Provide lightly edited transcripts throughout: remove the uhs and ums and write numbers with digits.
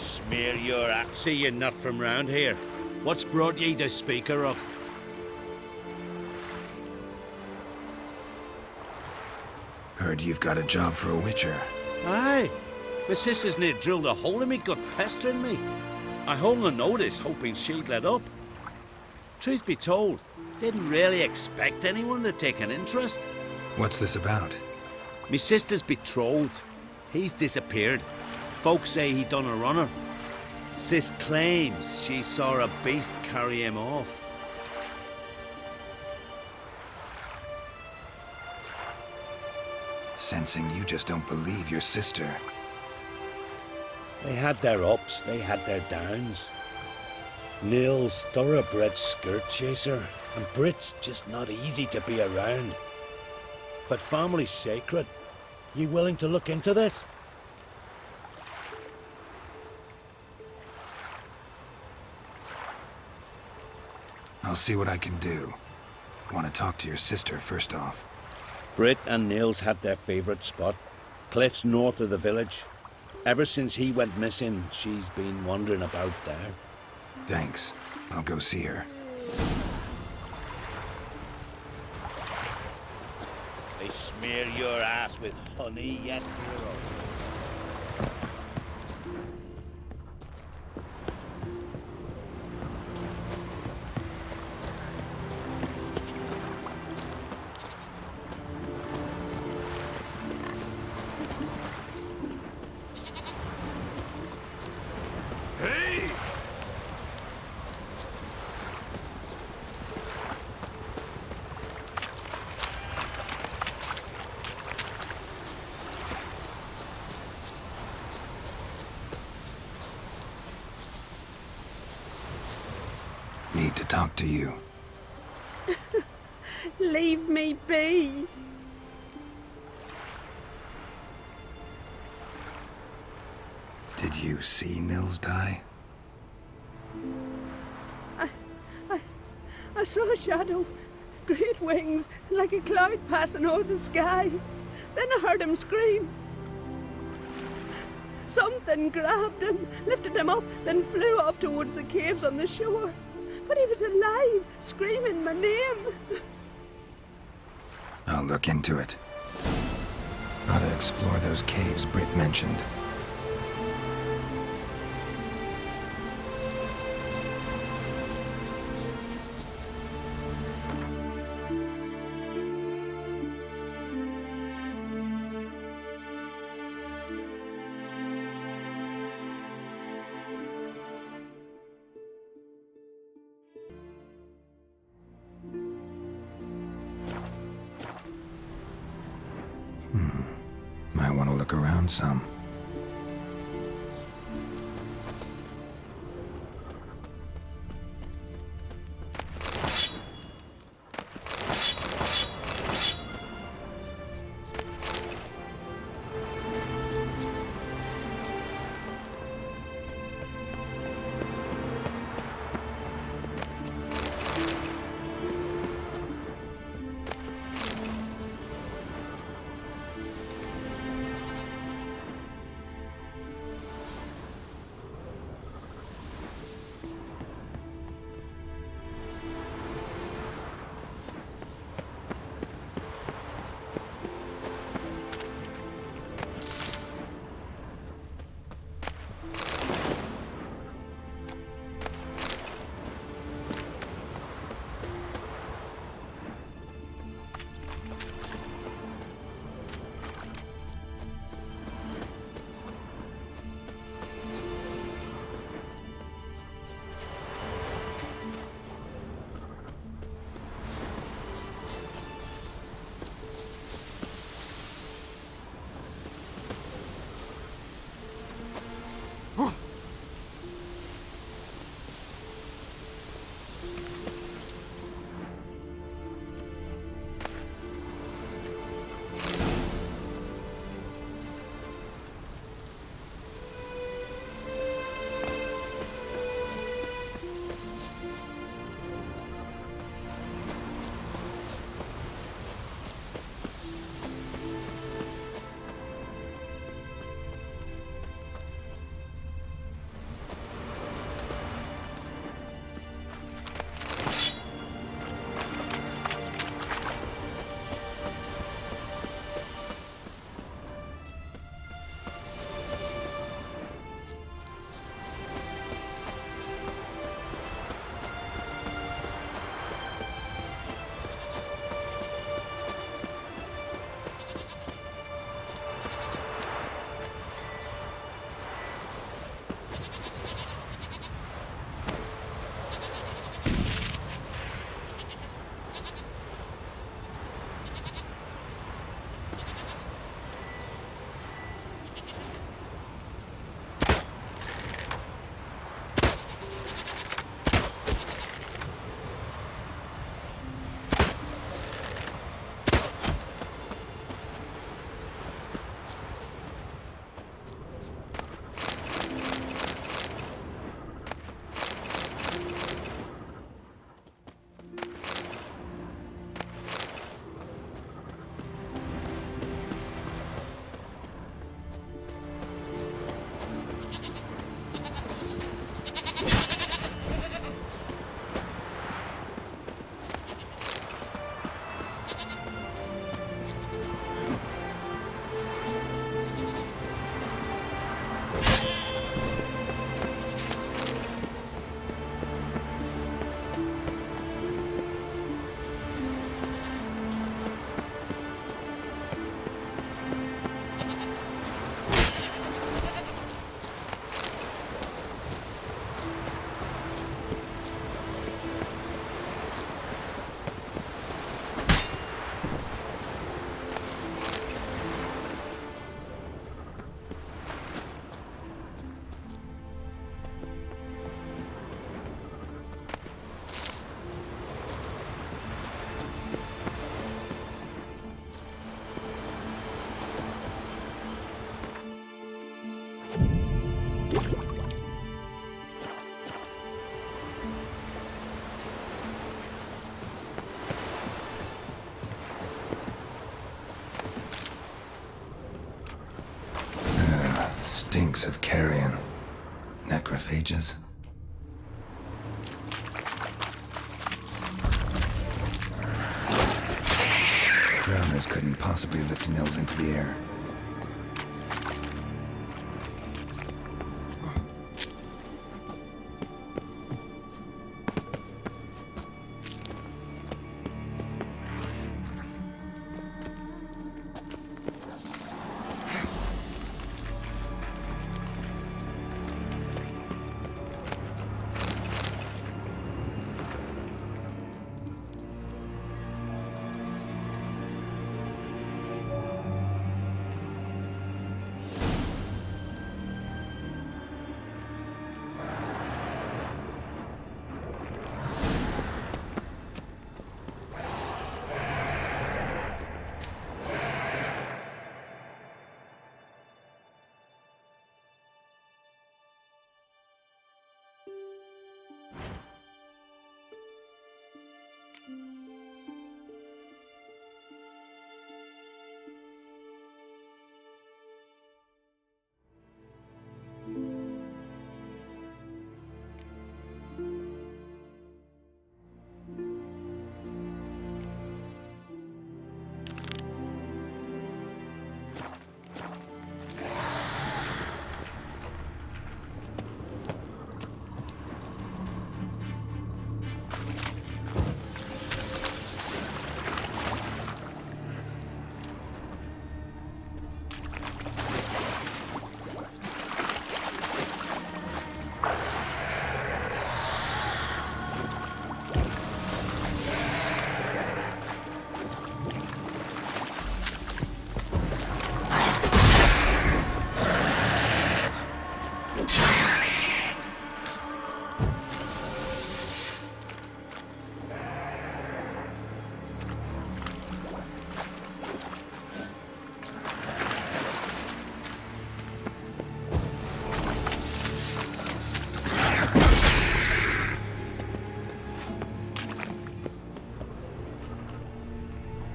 smear your ass. See you're not from round here. What's brought ye to Speaker of? Heard you've got a job for a witcher. Aye. My sister's near drilled a hole in me, gut pestering me. I hung a notice, hoping she'd let up. Truth be told, didn't really expect anyone to take an interest. What's this about? Me sister's betrothed. He's disappeared. Folks say he done a runner. Sis claims she saw a beast carry him off. Sensing you just don't believe your sister. They had their ups, they had their downs. Neil's thoroughbred skirt chaser, and Brit's just not easy to be around. But family's sacred. You willing to look into this? I'll see what I can do. Want to talk to your sister first off. Brit and Nils had their favourite spot, cliffs north of the village. Ever since he went missing, she's been wandering about there. Thanks. I'll go see her. They smear your ass with honey yet, hero. Need to talk to you. Leave me be. Did you see Nils die? I saw a shadow, great wings, like a cloud passing over the sky. Then I heard him scream. Something grabbed him, lifted him up, then flew off towards the caves on the shore. But he was alive, screaming my name. I'll look into it. Gotta explore those caves Britt mentioned. Might want to look around some. stinks of carrion. Necrophages? Drowners couldn't possibly lift Nils into the air.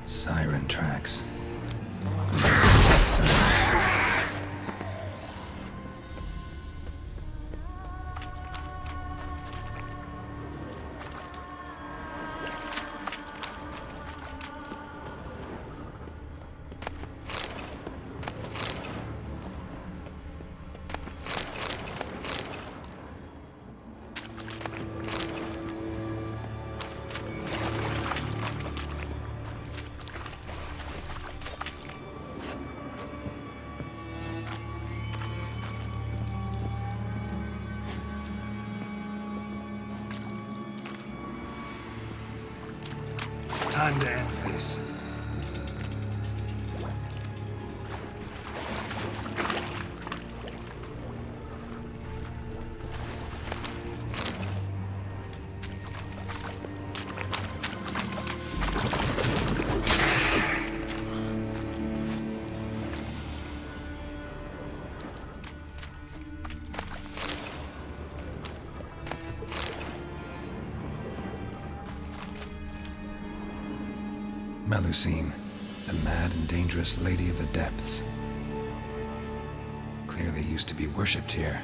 Siren tracks. Time to end this. Melusine, the mad and dangerous Lady of the Depths. Clearly used to be worshipped here.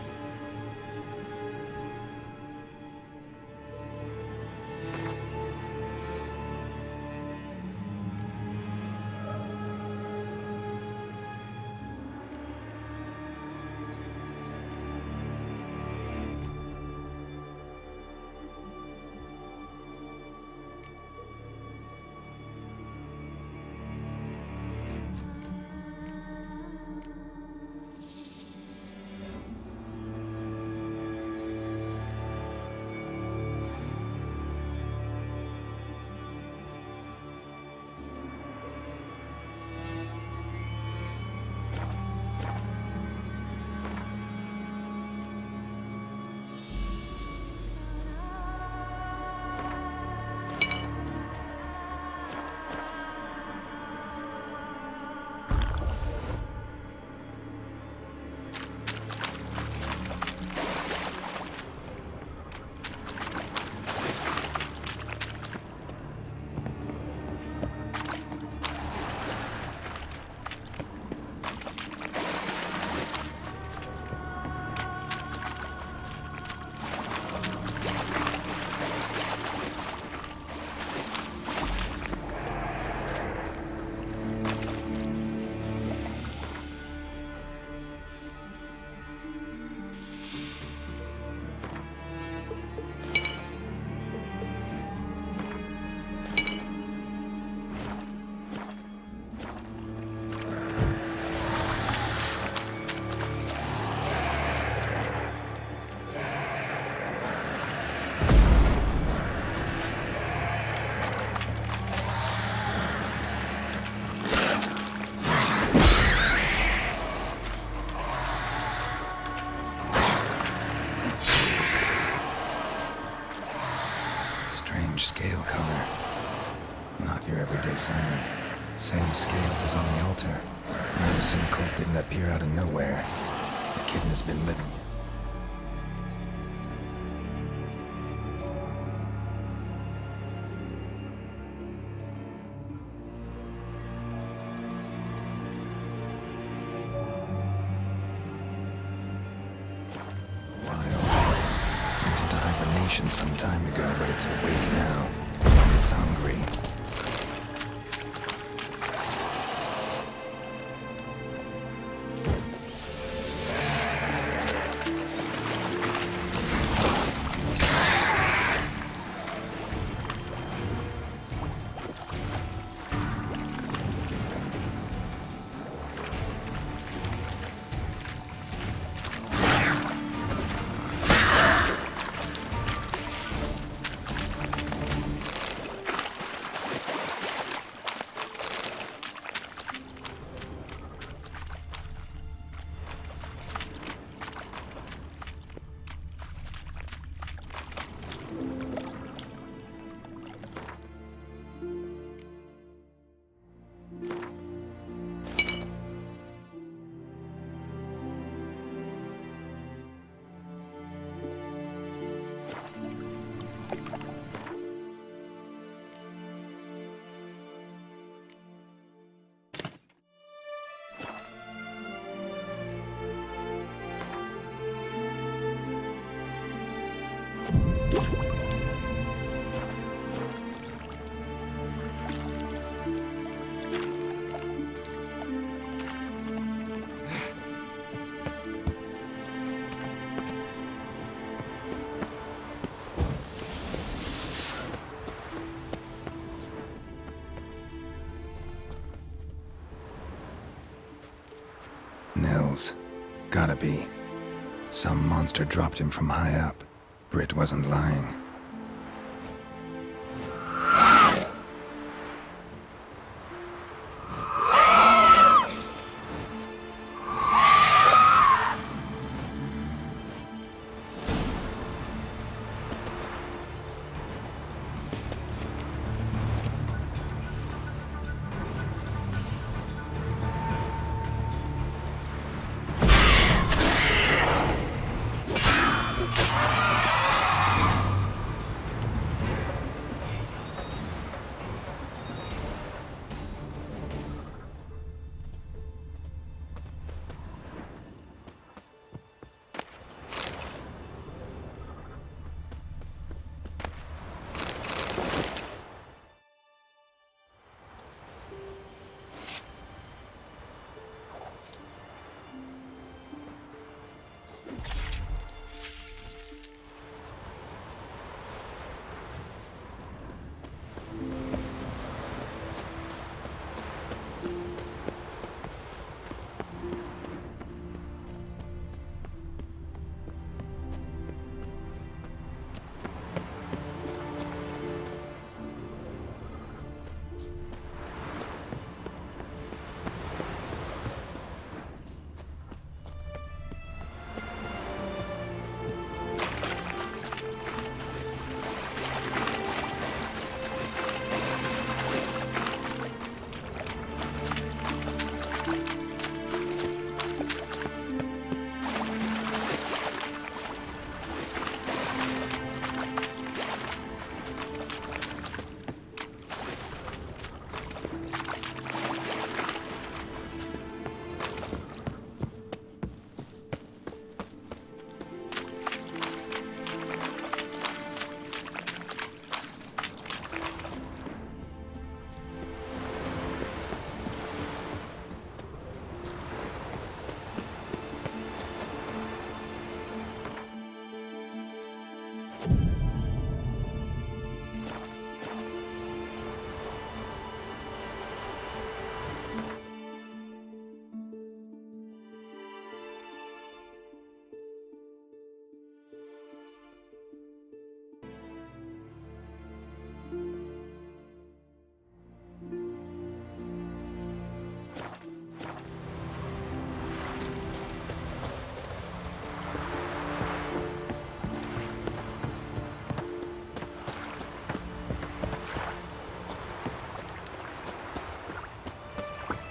scale color. Not your everyday siren. Same scales as on the altar. Medicine cult didn't appear out of nowhere. The kitten has been living it. Some time ago, but it's awake now, and it's hungry. Nils. Gotta be. Some monster dropped him from high up. Britt wasn't lying.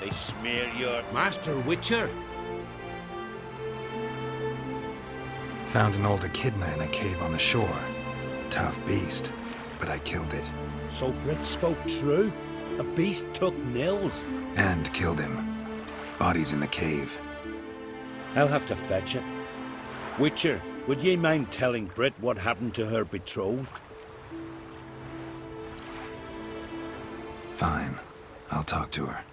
They smear your Master Witcher. Found an old echidna in a cave on the shore. Tough beast, but I killed it. So Brit spoke true? A beast took Nils? And killed him. Body's in the cave. I'll have to fetch it. Witcher, would ye mind telling Brit what happened to her betrothed? Fine. I'll talk to her.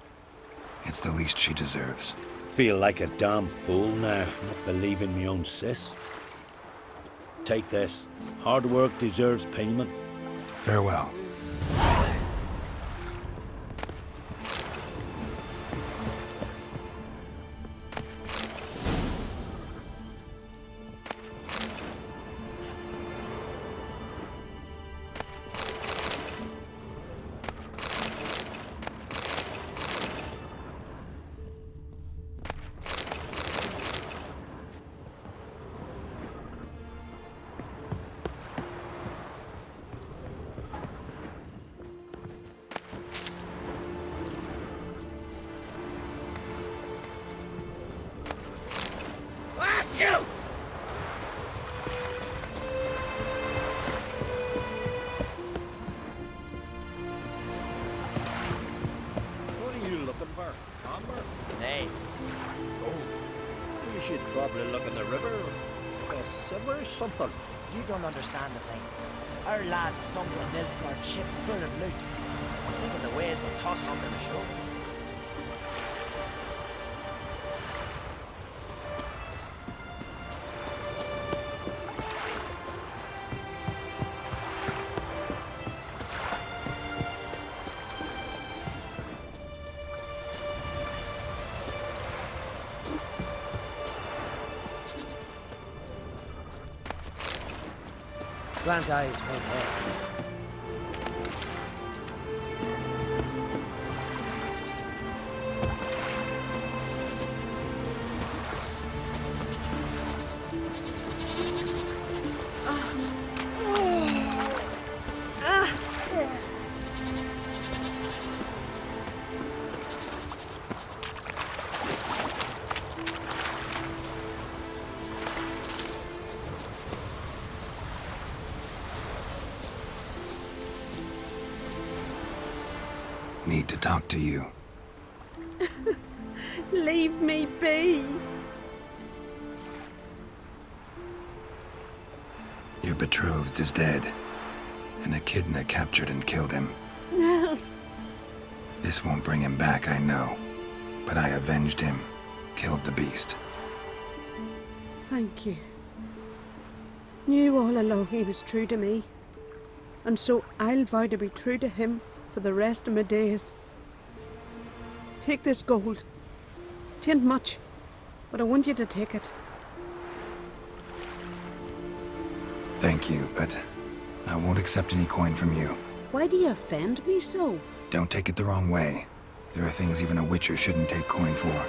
It's the least she deserves. Feel like a damn fool now, not believing me own sis. Take this. Hard work deserves payment. Farewell. What are you looking for? Amber? Nay, You should probably look in the river. A silver or something. you don't understand the thing. Our lads sunk a Nilfgaard ship full of loot. I'm thinking the waves will toss something ashore. Slant eyes went ahead. Need to talk to you. Leave me be. Your betrothed is dead. An echidna captured and killed him. Nels. This won't bring him back, I know. But I avenged him. Killed the beast. Thank you. Knew all along he was true to me. And so I'll vow to be true to him for the rest of my days. Take this gold. 'Tain't much, but I want you to take it. Thank you, but I won't accept any coin from you. Why do you offend me so? Don't take it the wrong way. There are things even a witcher shouldn't take coin for.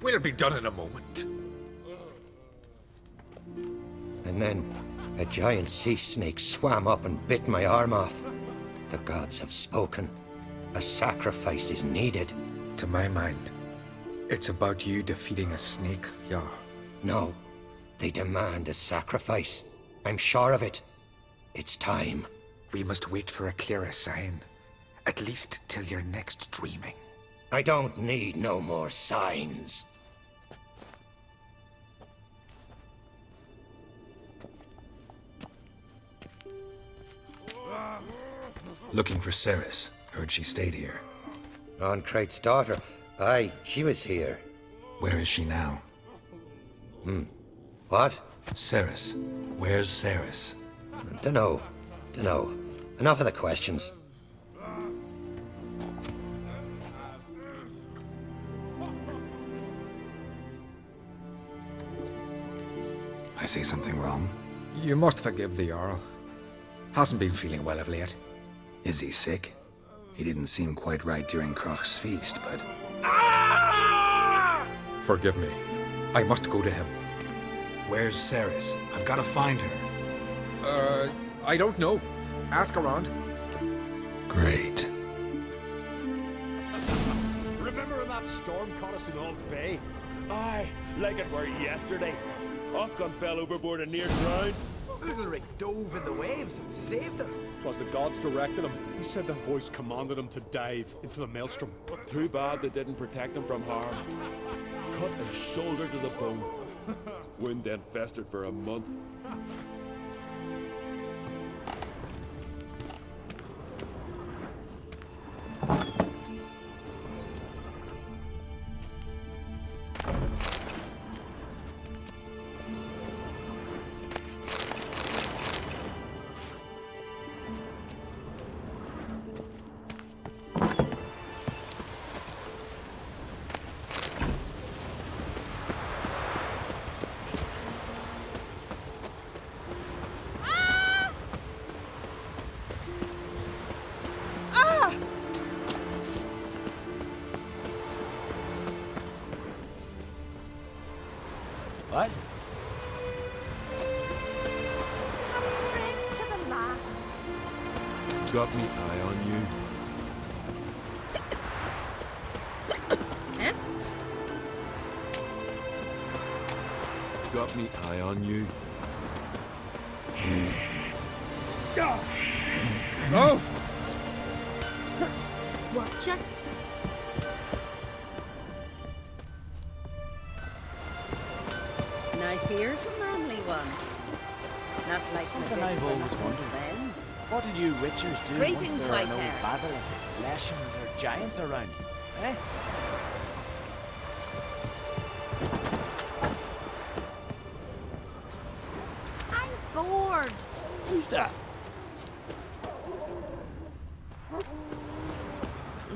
We'll be done in a moment. And then a giant sea snake swam up and bit my arm off. The gods have spoken. A sacrifice is needed. To my mind, it's about you defeating a snake, Jarl. No, they demand a sacrifice. I'm sure of it. It's time. We must wait for a clearer sign. At least till your next dreaming. I don't need no more signs. Looking for Ceres. Heard she stayed here. Crate's daughter. Aye, she was here. Where is she now? What? Ceres. Where's Ceres? Dunno. Enough of the questions. I say something wrong? You must forgive the Jarl. Hasn't been feeling well of late. Is he sick? He didn't seem quite right during Kroch's feast, but... Forgive me. I must go to him. Where's Ceres? I've got to find her. I don't know. Ask around. Great. Remember when that storm caught us in Ald's Bay? Aye, like it were yesterday. Ofcom fell overboard and near drowned. Udalric dove in the waves and saved him. 'Twas the gods directed him. He said the voice commanded him to dive into the maelstrom. Too bad they didn't protect him from harm. Cut his shoulder to the bone. Wound then festered for a month. What? To have strength to the last. Got me eye on you. Got me eye on you. Oh! Watch it. Now here's a manly one. Not like Something my I've big always one, wondered. Sven. What did you witchers do Greetings, once there are no Whitehair. basilisks, leshens, or giants around? Eh? I'm bored. Who's that?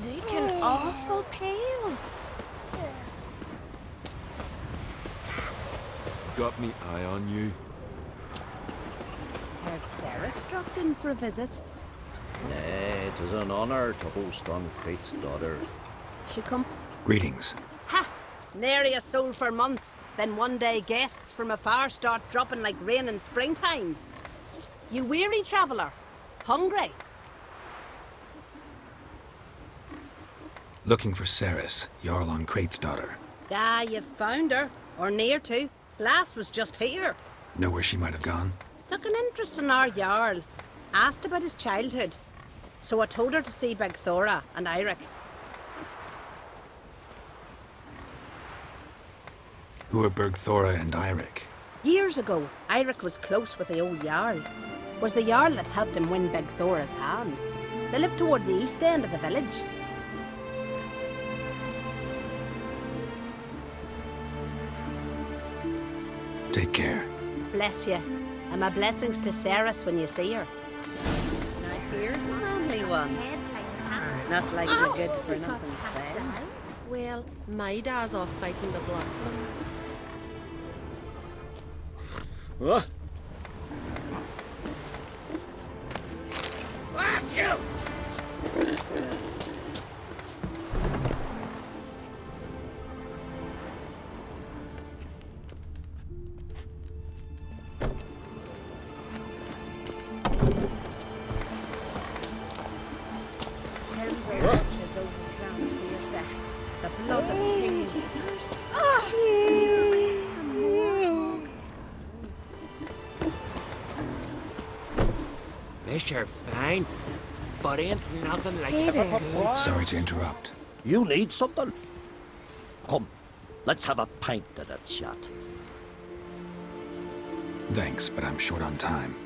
Looking awful pale. Got me eye on you. Heard Ceres dropped in for a visit. Nay, it is an honour to host on Crate's daughter. She come. Greetings. Ha! Nary a soul for months. Then one day guests from afar start dropping like rain in springtime. You weary traveller? Hungry? Looking for Ceres, Jarl on Crate's daughter. Ah, you've found her. Or near to. Lass was just here. Know where she might have gone? Took an interest in our Jarl. Asked about his childhood. So I told her to see Beg Thora and Eirik. Who are Bergthora and Eirik? Years ago, Eirik was close with the old Jarl. Was the Jarl that helped him win Beg Thora's hand. They lived toward the east end of the village. Take care. Bless you. And my blessings to Ceres when you see her. Now here's a manly one. Heads like cats. Not like Oh, the good for we've got nothing, cat's Sven. eyes. Well, my dad's off fighting the black ones. What? Blood of kings. Miss, you're fine, but ain't nothing like Sorry to interrupt. You need something? Come, let's have a pint at a chat. Thanks, but I'm short on time.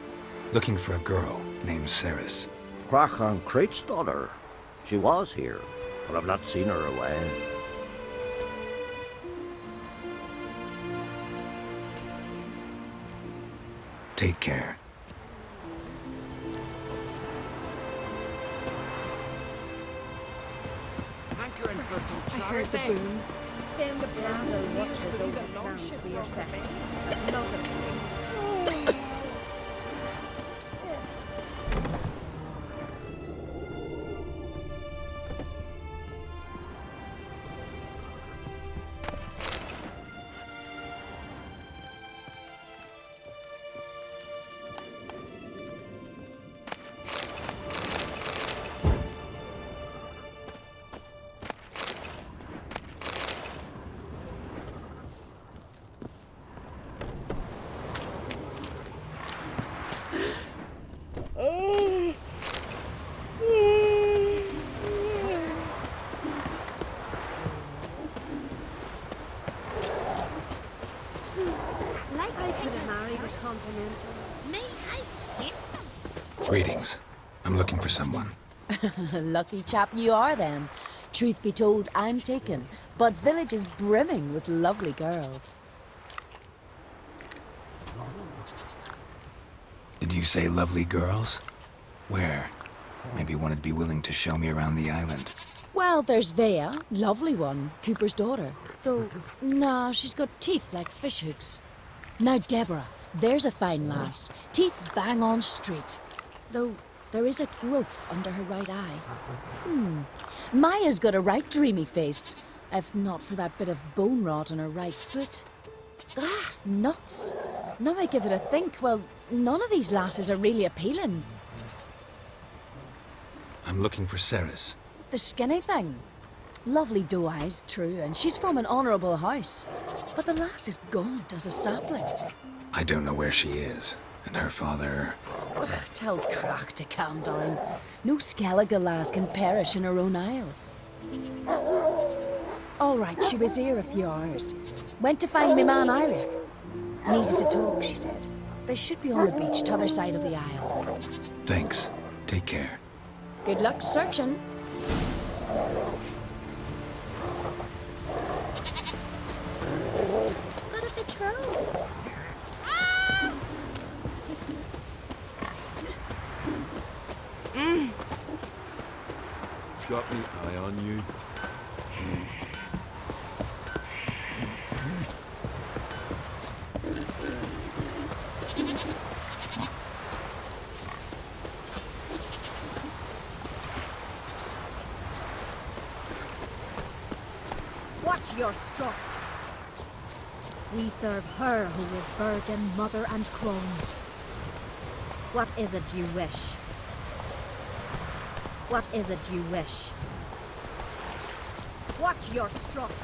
Looking for a girl named Ceres. Crach an Crate's daughter. She was here, but I've not seen her away. Take care. hankering for some I heard the charity. boom. Then the bramble watches over the ground we are setting. A lot of things. Greetings. I'm looking for someone. Lucky chap you are then. Truth be told, I'm taken, but village is brimming with lovely girls. Did you say lovely girls? Where? Maybe one would be willing to show me around the island. Well, there's Vea, lovely one, Cooper's daughter. Though, nah, she's got teeth like fish hooks. Now Deborah, there's a fine lass, teeth bang on straight. Though there is a growth under her right eye. Maya's got a right dreamy face, if not for that bit of bone rot on her right foot. Ah, nuts. Now I give it a think, well, none of these lasses are really appealing. I'm looking for Ceres. The skinny thing. Lovely doe eyes, true, and she's from an honourable house. But the lass is gaunt as a sapling. I don't know where she is, and her father... Ugh, tell Crach to calm down. No Skellige lass can perish in her own isles. All right, she was here a few hours. Went to find me man Eirik. Needed to talk, she said. They should be on the beach t'other side of the isle. Thanks. Take care. Good luck searching. Got a betrothed. Got me eye on you. Watch your strut. We serve her who is burden, mother and crone. What is it you wish? What is it you wish? Watch your strut.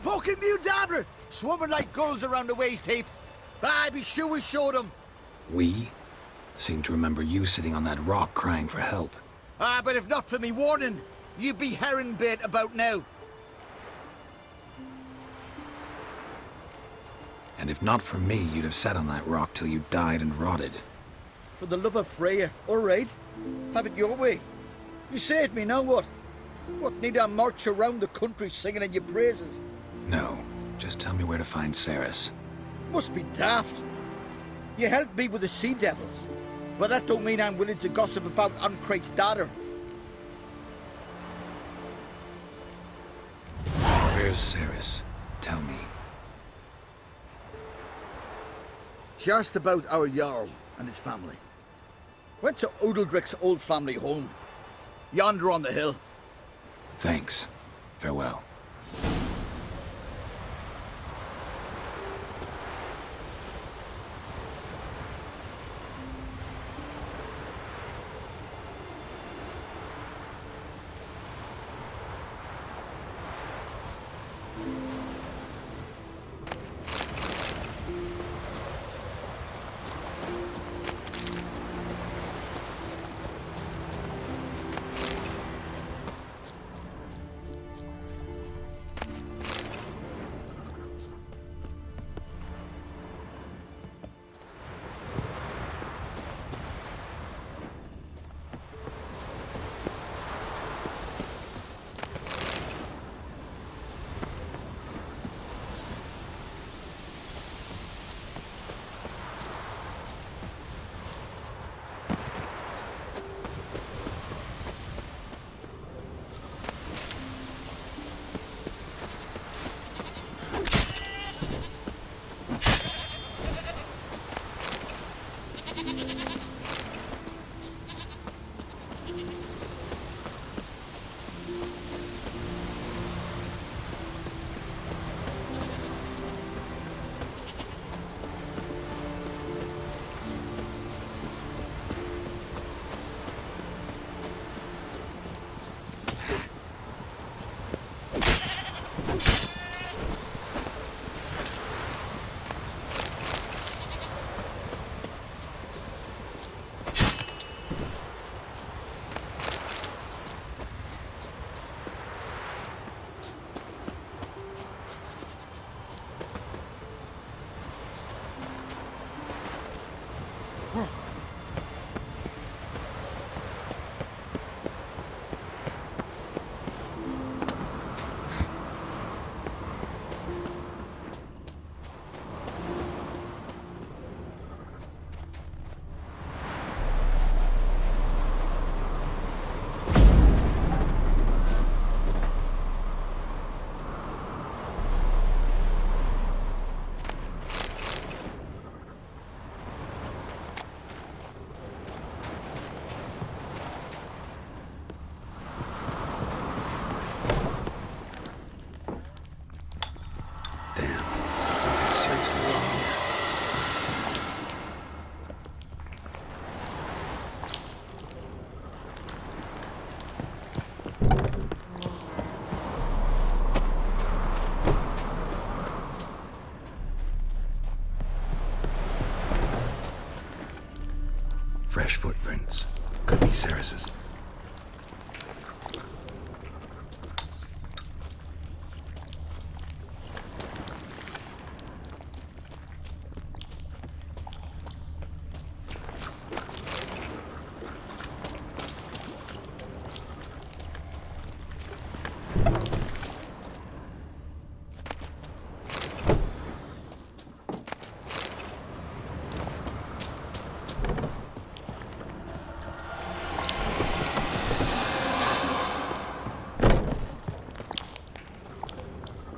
Fucking mute dabbler! Swarming like gulls around the waste heap. I be sure we showed them. We? Seem to remember you sitting on that rock crying for help. Ah, but if not for me warning, you'd be herring bait about now. And if not for me, you'd have sat on that rock till you died and rotted. For the love of Freya, all right. Have it your way. You saved me, now what? What, need I march around the country singing in your praises? No, just tell me where to find Ceres. Must be daft. You helped me with the sea devils, but that don't mean I'm willing to gossip about Uncrate's daughter. Where's Ceres? Tell me. She asked about our Jarl and his family. Went to Udaldric's old family home. Yonder on the hill. Thanks. Farewell. Fresh footprints. Could be Ceres's.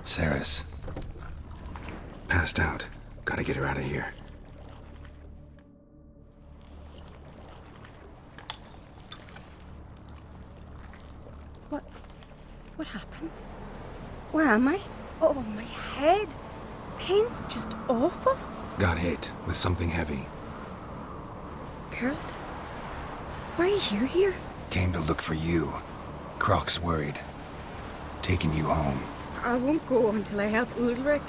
Ceres. Passed out. Gotta get her out of here. What happened? Where am I? Oh, my head. Pain's just awful. Got hit with something heavy. Geralt? Why are you here? Came to look for you. Croc's worried. Taking you home. I won't go until I help Ulrich.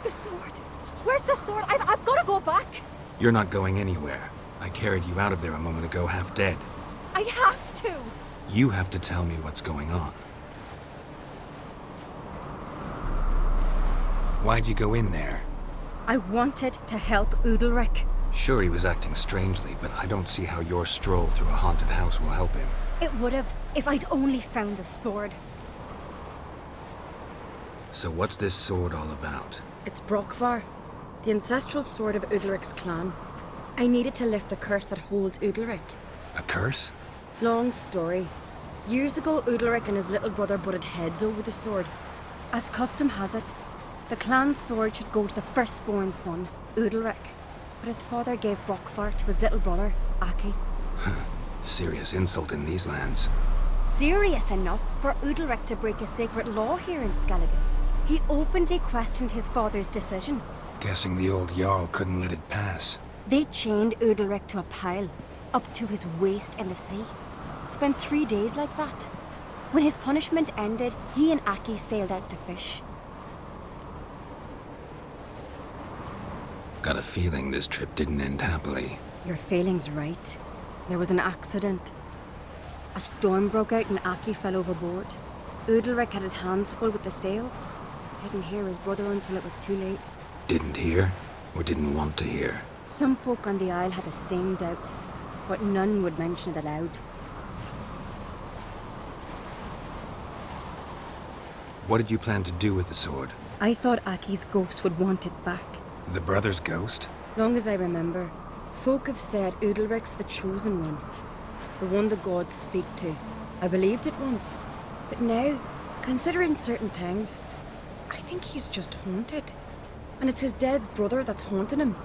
The sword! Where's the sword? I've got to go back! You're not going anywhere. I carried you out of there a moment ago half dead. I have to! You have to tell me what's going on. Why'd you go in there? I wanted to help Udalric. Sure, he was acting strangely, but I don't see how your stroll through a haunted house will help him. It would have, if I'd only found the sword. So what's this sword all about? It's Brokvar, the ancestral sword of Udalric's clan. I needed to lift the curse that holds Udalric. A curse? Long story. Years ago, Udalric and his little brother butted heads over the sword. As custom has it, the clan's sword should go to the firstborn son, Udalric. But his father gave Brokvar to his little brother, Aki. Serious insult in these lands. Serious enough for Udalric to break a sacred law here in Skellige. He openly questioned his father's decision. Guessing the old Jarl couldn't let it pass. They chained Udalric to a pile, up to his waist in the sea. Spent 3 days like that. When his punishment ended, he and Aki sailed out to fish. Got a feeling this trip didn't end happily. Your feeling's right. There was an accident. A storm broke out and Aki fell overboard. Udalric had his hands full with the sails. Didn't hear his brother until it was too late. Didn't hear? Or didn't want to hear? Some folk on the isle had the same doubt, but none would mention it aloud. What did you plan to do with the sword? I thought Aki's ghost would want it back. The brother's ghost? Long as I remember, folk have said Udalric's the chosen one. The one the gods speak to. I believed it once. But now, considering certain things, I think he's just haunted. And it's his dead brother that's haunting him.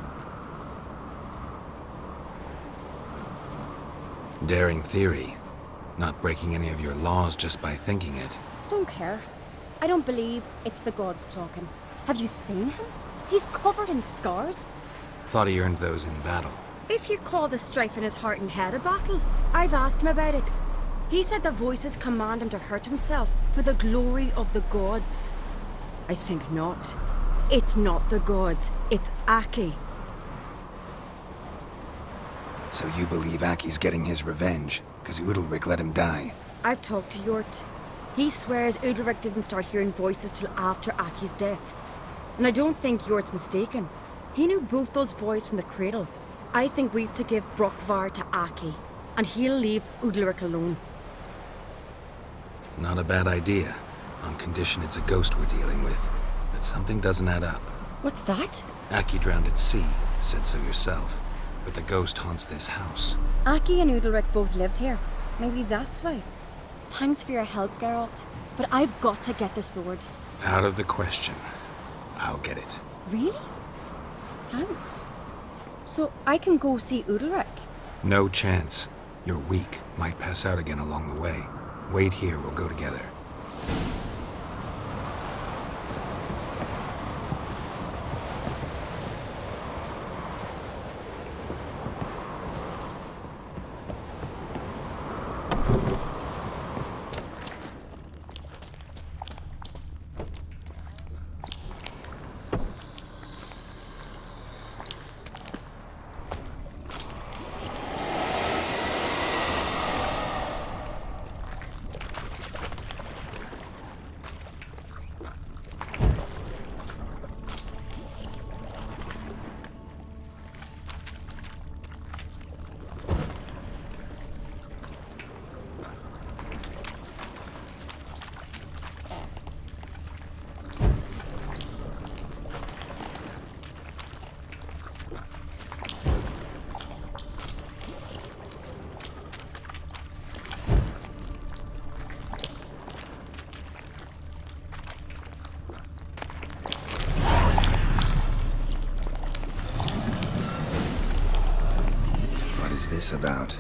Daring theory. Not breaking any of your laws just by thinking it. Don't care. I don't believe it's the gods talking. Have you seen him? He's covered in scars. Thought he earned those in battle. If you call the strife in his heart and head a battle, I've asked him about it. He said the voices command him to hurt himself for the glory of the gods. I think not. It's not the gods, it's Aki. So you believe Aki's getting his revenge, because Udalric let him die? I've talked to Yort. He swears Udalric didn't start hearing voices till after Aki's death. And I don't think Yort's mistaken. He knew both those boys from the cradle. I think we've to give Brokvar to Aki, and he'll leave Udalric alone. Not a bad idea, on condition it's a ghost we're dealing with. But something doesn't add up. What's that? Aki drowned at sea, said so yourself. But the ghost haunts this house. Aki and Udalric both lived here. Maybe that's why. Thanks for your help, Geralt. But I've got to get the sword. Out of the question. I'll get it. Really? Thanks. So I can go see Udalric? No chance. You're weak. Might pass out again along the way. Wait here, we'll go together. This about?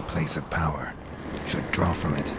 place of power, should draw from it.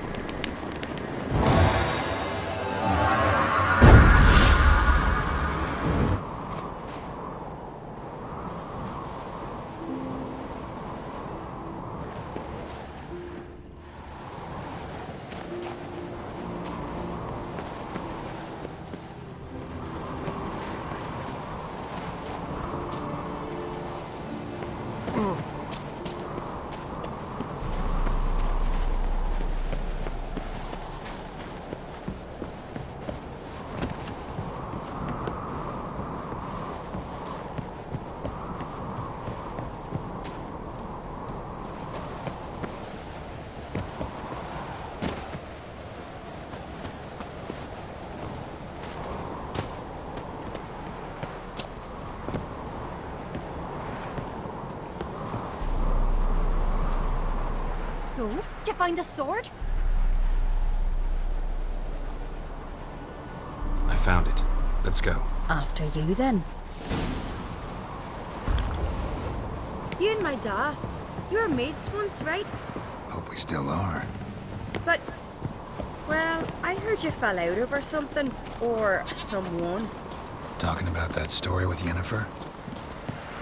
So, did you find the sword? I found it. Let's go. After you, then. You and my da, you were mates once, right? Hope we still are. But, well, I heard you fell out over something. Or someone. Talking about that story with Yennefer?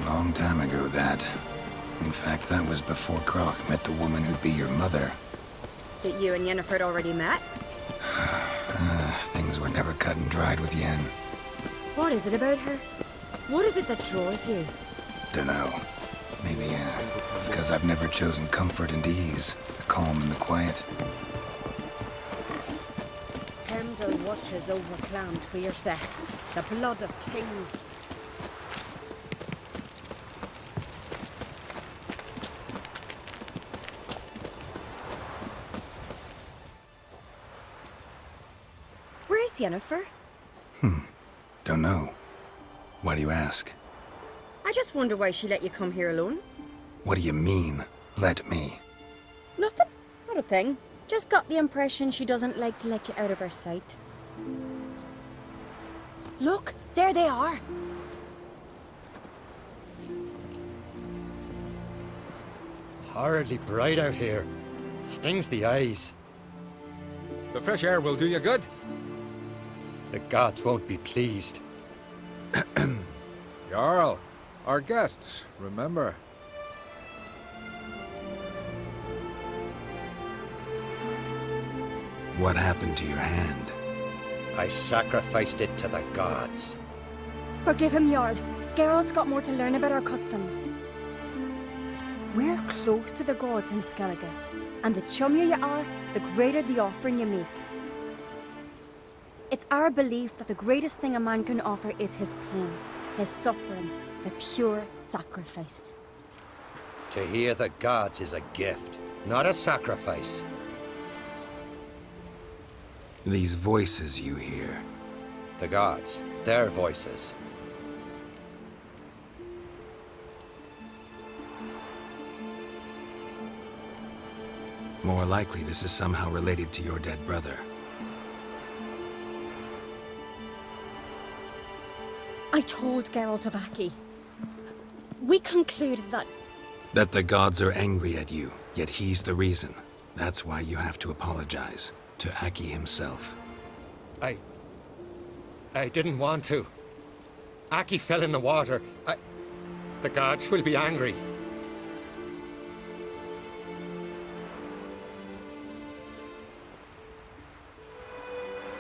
Long time ago, that. In fact, that was before Croc met the woman who'd be your mother. That you and Yennefer had already met? Things were never cut and dried with Yen. What is it about her? What is it that draws you? Dunno. Maybe, it's because I've never chosen comfort and ease, the calm and the quiet. Heimdall watches over Clan Tuirse, the blood of kings. Where's Yennefer? Don't know. Why do you ask? I just wonder why she let you come here alone. What do you mean, let me? Nothing. Not a thing. Just got the impression she doesn't like to let you out of her sight. Look, there they are. Horridly bright out here. Stings the eyes. The fresh air will do you good. The gods won't be pleased. Jarl, our guests, remember. What happened to your hand? I sacrificed it to the gods. Forgive him, Jarl. Geralt's got more to learn about our customs. We're close to the gods in Skellige, and the chummier you are, the greater the offering you make. It's our belief that the greatest thing a man can offer is his pain, his suffering, the pure sacrifice. To hear the gods is a gift, not a sacrifice. These voices you hear. The gods, their voices. More likely this is somehow related to your dead brother. I told Geralt of Aki. We concluded that... That the gods are angry at you, yet he's the reason. That's why you have to apologize. To Aki himself. I didn't want to. Aki fell in the water. The gods will be angry.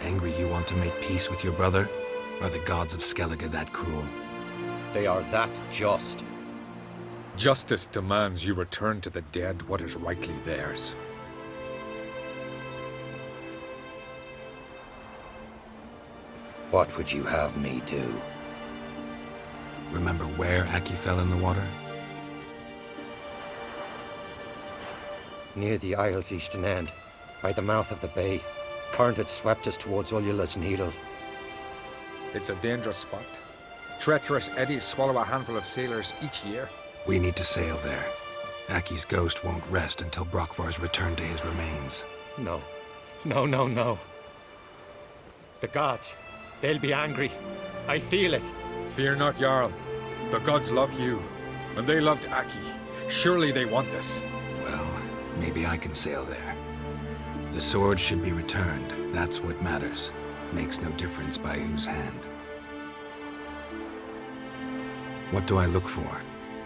Angry you want to make peace with your brother? Are the gods of Skellige that cruel? They are that just. Justice demands you return to the dead what is rightly theirs. What would you have me do? Remember where Aki fell in the water? Near the Isle's eastern end, by the mouth of the bay. Current had swept us towards Ullula's Needle. It's a dangerous spot. Treacherous eddies swallow a handful of sailors each year. We need to sail there. Aki's ghost won't rest until Brokvar's returned to his remains. No. No. The gods, they'll be angry. I feel it. Fear not, Jarl. The gods love you, and they loved Aki. Surely they want this. Well, Maybe I can sail there. The sword should be returned. That's what matters. Makes no difference by whose hand. What do I look for?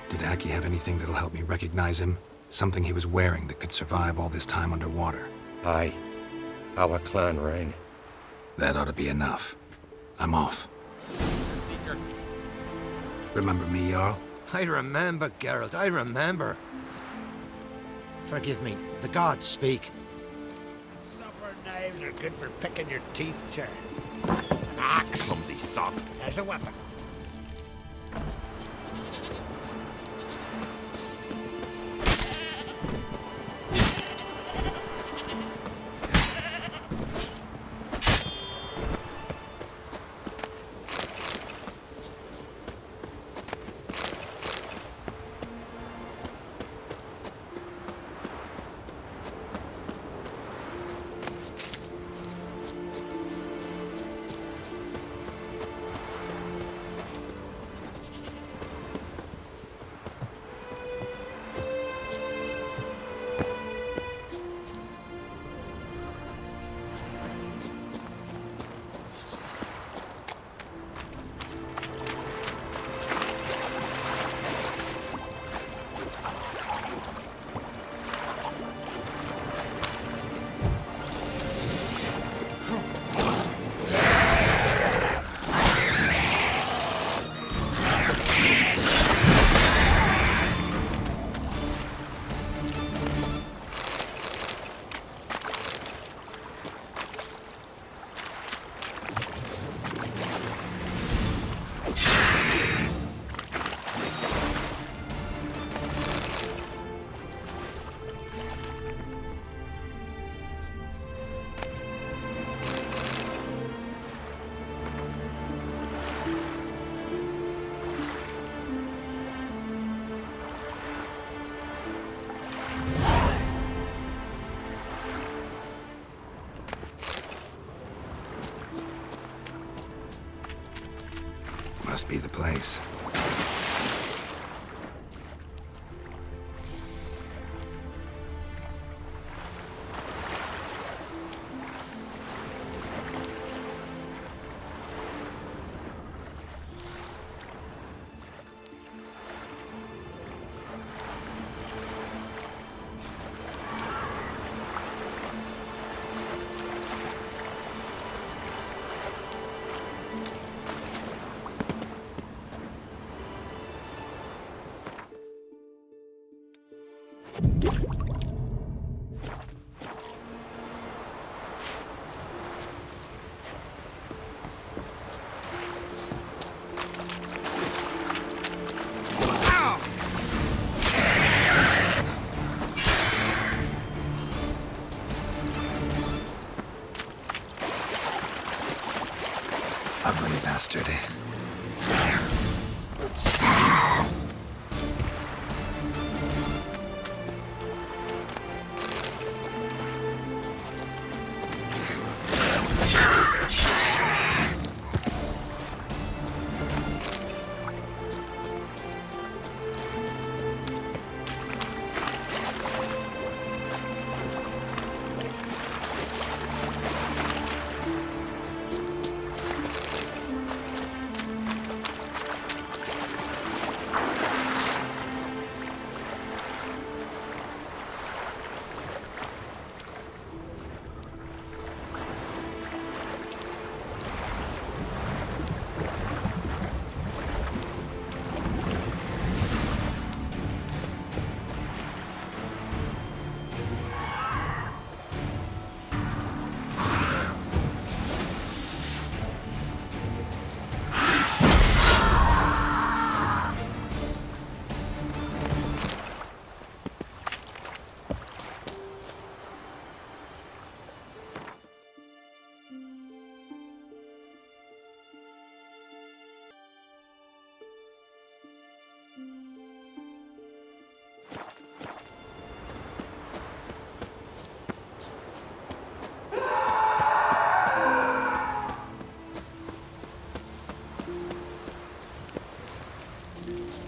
Did Aki have anything that'll help me recognize him? Something he was wearing that could survive all this time underwater? Aye. Our clan ring. That ought to be enough. I'm off. Remember me, Jarl? I remember, Geralt, I remember. Forgive me, the gods speak. Supper knives are good for picking your teeth, sir. An axe. Clumsy sod. As a weapon. Must be the place. Ugly bastard.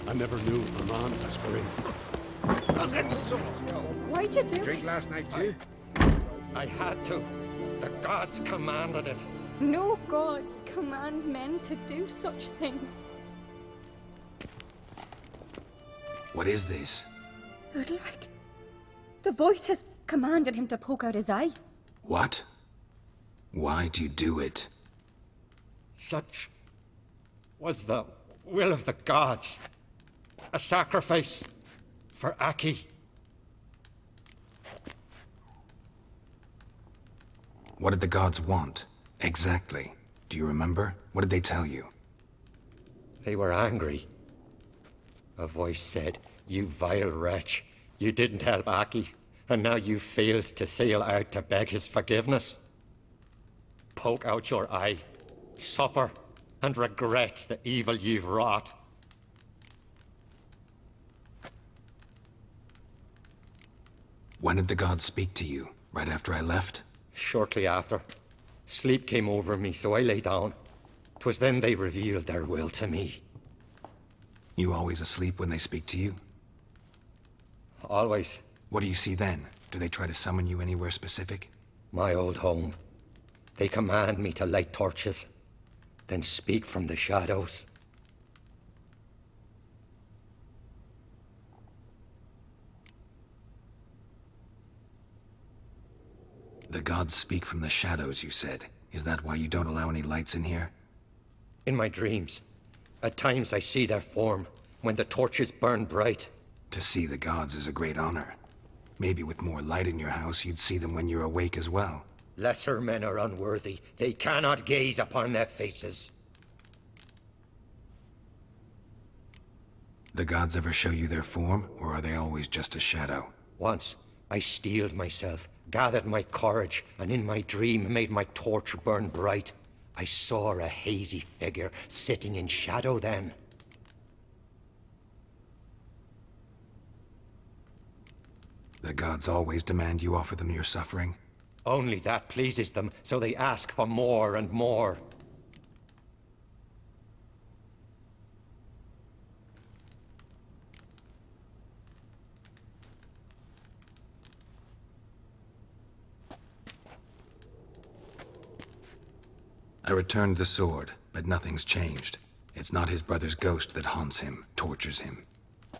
I never knew a man as brave. Look at so Why'd you do Drink it? last night too? I had to. The gods commanded it. No gods command men to do such things. What is this? Udalric. The voice has commanded him to poke out his eye. What? Why do you do it? Such was the will of the gods. A sacrifice for Aki. What did the gods want? Exactly. Do you remember? What did they tell you? They were angry. A voice said, "You vile wretch, you didn't help Aki, and now you failed to sail out to beg his forgiveness. Poke out your eye, suffer, and regret the evil you've wrought." When did the gods speak to you? Right after I left? Shortly after. Sleep came over me, so I lay down. 'Twas then they revealed their will to me. You always asleep when they speak to you? Always. What do you see then? Do they try to summon you anywhere specific? My old home. They command me to light torches, then speak from the shadows. The gods speak from the shadows, you said. Is that why you don't allow any lights in here? In my dreams. At times I see their form, when the torches burn bright. To see the gods is a great honor. Maybe with more light in your house, you'd see them when you're awake as well. Lesser men are unworthy. They cannot gaze upon their faces. The gods ever show you their form, or are they always just a shadow? Once, I steeled myself, gathered my courage, and in my dream made my torch burn bright. I saw a hazy figure sitting in shadow then. The gods always demand you offer them your suffering? Only that pleases them, so they ask for more and more. I returned the sword, but nothing's changed. It's not his brother's ghost that haunts him, tortures him.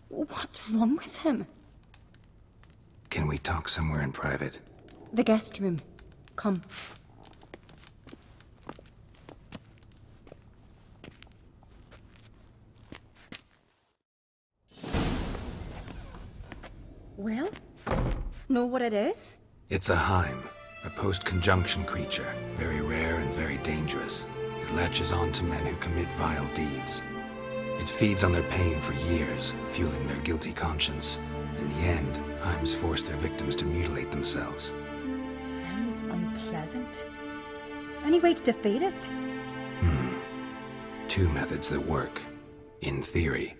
What's wrong with him? Can we talk somewhere in private? The guest room. Come. Well, know what it is? It's a Heim, a post-conjunction creature, very rare and very dangerous. It latches on to men who commit vile deeds. It feeds on their pain for years, fueling their guilty conscience. In the end, Heims force their victims to mutilate themselves. Sounds unpleasant. Any way to defeat it? Two methods that work. In theory.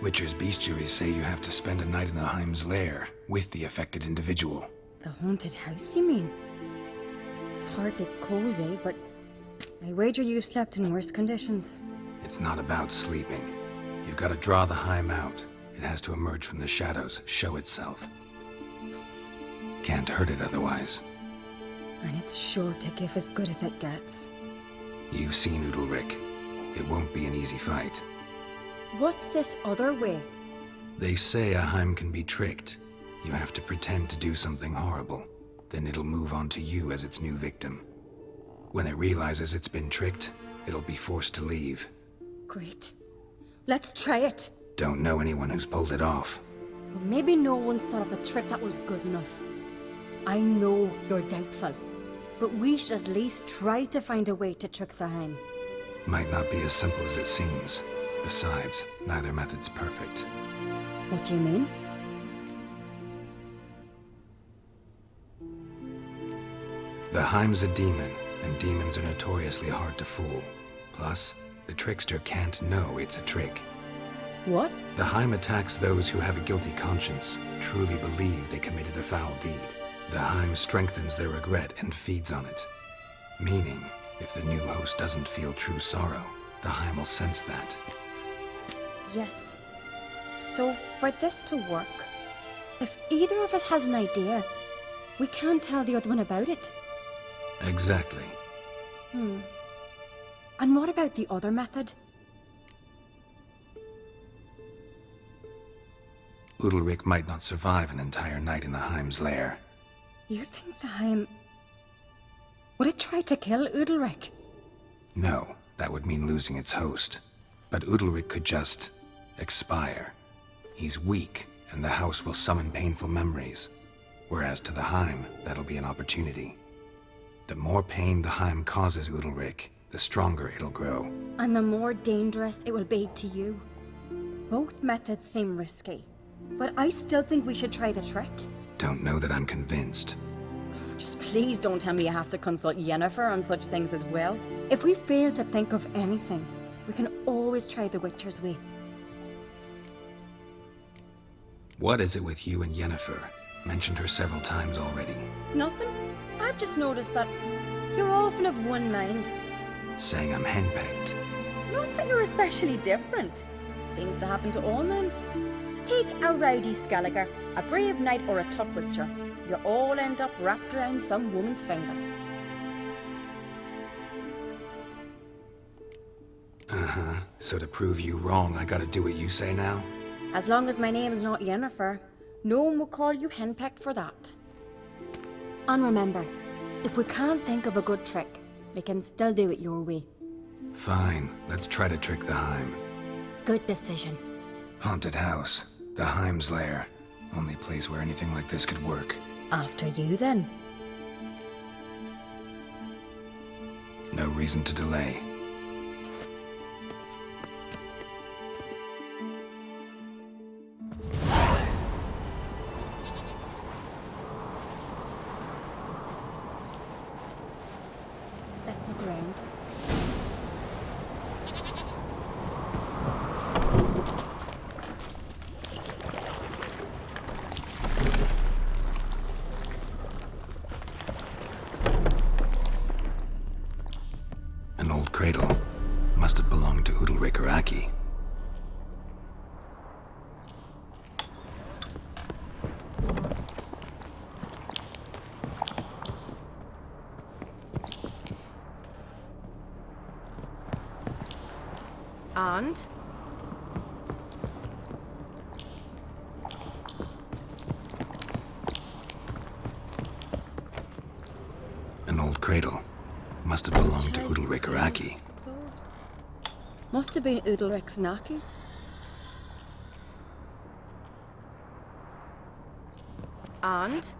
Witcher's bestiaries say you have to spend a night in the Heim's lair with the affected individual. The haunted house, you mean? It's hardly cozy, but I wager you've slept in worse conditions. It's not about sleeping. You've got to draw the Heim out. It has to emerge from the shadows, show itself. Can't hurt it otherwise. And it's sure to give as good as it gets. You've seen Udalric. It won't be an easy fight. What's this other way? They say a Heim can be tricked. You have to pretend to do something horrible. Then it'll move on to you as its new victim. When it realizes it's been tricked, it'll be forced to leave. Great. Let's try it. Don't know anyone who's pulled it off. Well, maybe no one's thought up a trick that was good enough. I know you're doubtful, but we should at least try to find a way to trick the Heim. Might not be as simple as it seems. Besides, neither method's perfect. What do you mean? The Heim's a demon, and demons are notoriously hard to fool. Plus, the trickster can't know it's a trick. What? The Heim attacks those who have a guilty conscience, truly believe they committed a foul deed. The Heim strengthens their regret and feeds on it. Meaning, if the new host doesn't feel true sorrow, the Heim will sense that. Yes. So, for this to work, if either of us has an idea, we can't tell the other one about it. Exactly. And what about the other method? Udalric might not survive an entire night in the Heim's lair. You think the Heim... Would it try to kill Udalric? No, that would mean losing its host. But Udalric could just... expire. He's weak, and the house will summon painful memories. Whereas to the Heim, that'll be an opportunity. The more pain the Heim causes Udalric, the stronger it'll grow. And the more dangerous it will be to you. Both methods seem risky, but I still think we should try the trick. Don't know that I'm convinced. Just please don't tell me you have to consult Yennefer on such things as well. If we fail to think of anything, we can always try the Witcher's way. What is it with you and Yennefer? Mentioned her several times already. Nothing. I've just noticed that you're often of one mind. Saying I'm henpecked. Not that you're especially different. Seems to happen to all men. Take a rowdy Skellige, a brave knight or a tough Witcher. You all end up wrapped around some woman's finger. Uh-huh. So to prove you wrong, I gotta do what you say now? As long as my name's not Yennefer, no one will call you henpecked for that. And remember, if we can't think of a good trick, we can still do it your way. Fine, let's try to trick the Heim. Good decision. Haunted house. The Heim's lair. Only place where anything like this could work. After you, then. No reason to delay. Let's look around. An old cradle. Must have belonged to Udalric or Aki. And? An old cradle. Must have belonged to Udalric or Aki. Must have been Udalric's knackies. And?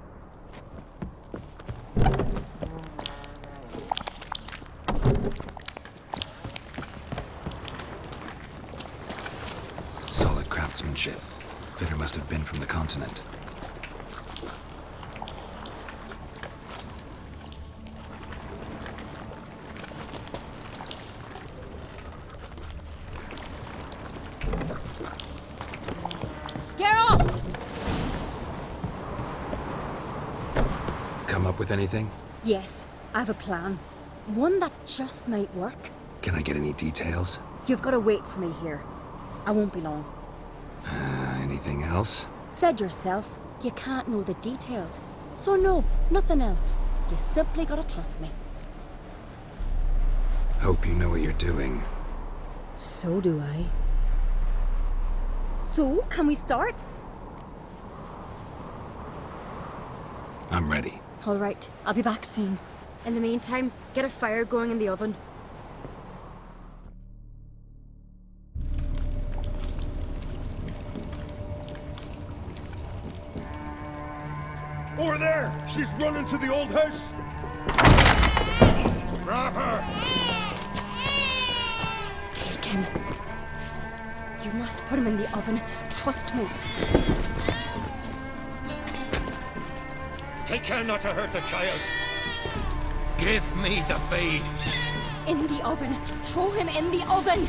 Solid craftsmanship. Fitter must have been from the continent. Geralt! Come up with anything? Yes, I have a plan. One that just might work. Can I get any details? You've got to wait for me here. I won't be long. Anything else? Said yourself, you can't know the details. So no, nothing else. You simply gotta trust me. Hope you know what you're doing. So do I. So, can we start? I'm ready. All right, I'll be back soon. In the meantime, get a fire going in the oven. Over there! She's running to the old house! Grab her! Taken. You must put him in the oven. Trust me. Take care not to hurt the child. Give me the babe. In the oven! Throw him in the oven!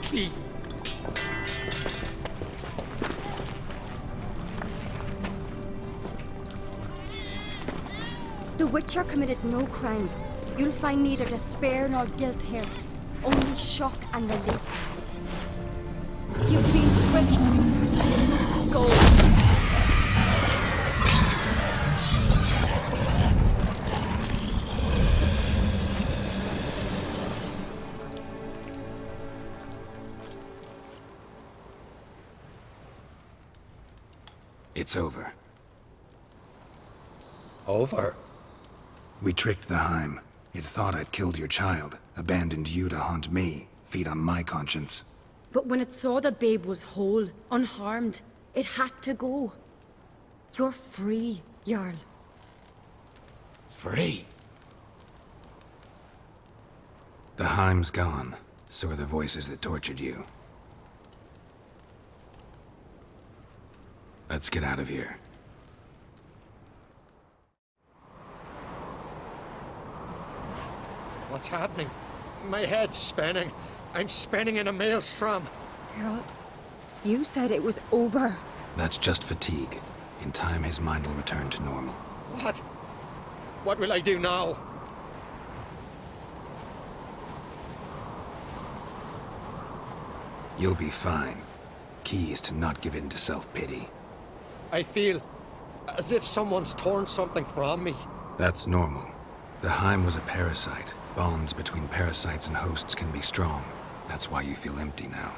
key. The Witcher committed no crime. You'll find neither despair nor guilt here. Only shock and relief. You've been tricked. You must go. It's over. Over? We tricked the Heim. It thought I'd killed your child, abandoned you to haunt me, feed on my conscience. But when it saw the babe was whole, unharmed, it had to go. You're free, Jarl. Free? The Heim's gone, so are the voices that tortured you. Let's get out of here. What's happening? My head's spinning. I'm spinning in a maelstrom. Geralt, you said it was over. That's just fatigue. In time, his mind will return to normal. What? What will I do now? You'll be fine. Key is to not give in to self-pity. I feel as if someone's torn something from me. That's normal. The Heim was a parasite. Bonds between parasites and hosts can be strong. That's why you feel empty now.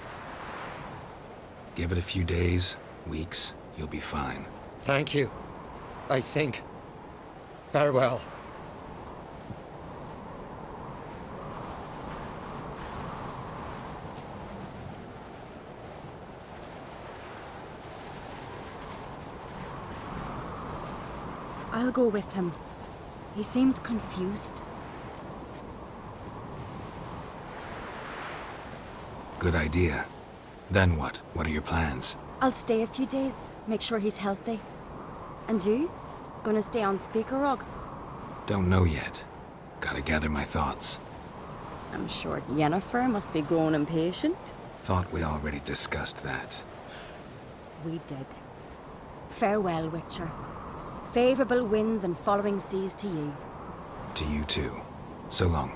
Give it a few days, weeks, you'll be fine. Thank you. I think. Farewell. I'll go with him. He seems confused. Good idea. Then what? What are your plans? I'll stay a few days, make sure he's healthy. And you? Gonna stay on Speaker Rog? Don't know yet. Gotta gather my thoughts. I'm sure Yennefer must be growing impatient. Thought we already discussed that. We did. Farewell, Witcher. Favourable winds and following seas to you. To you too. So long.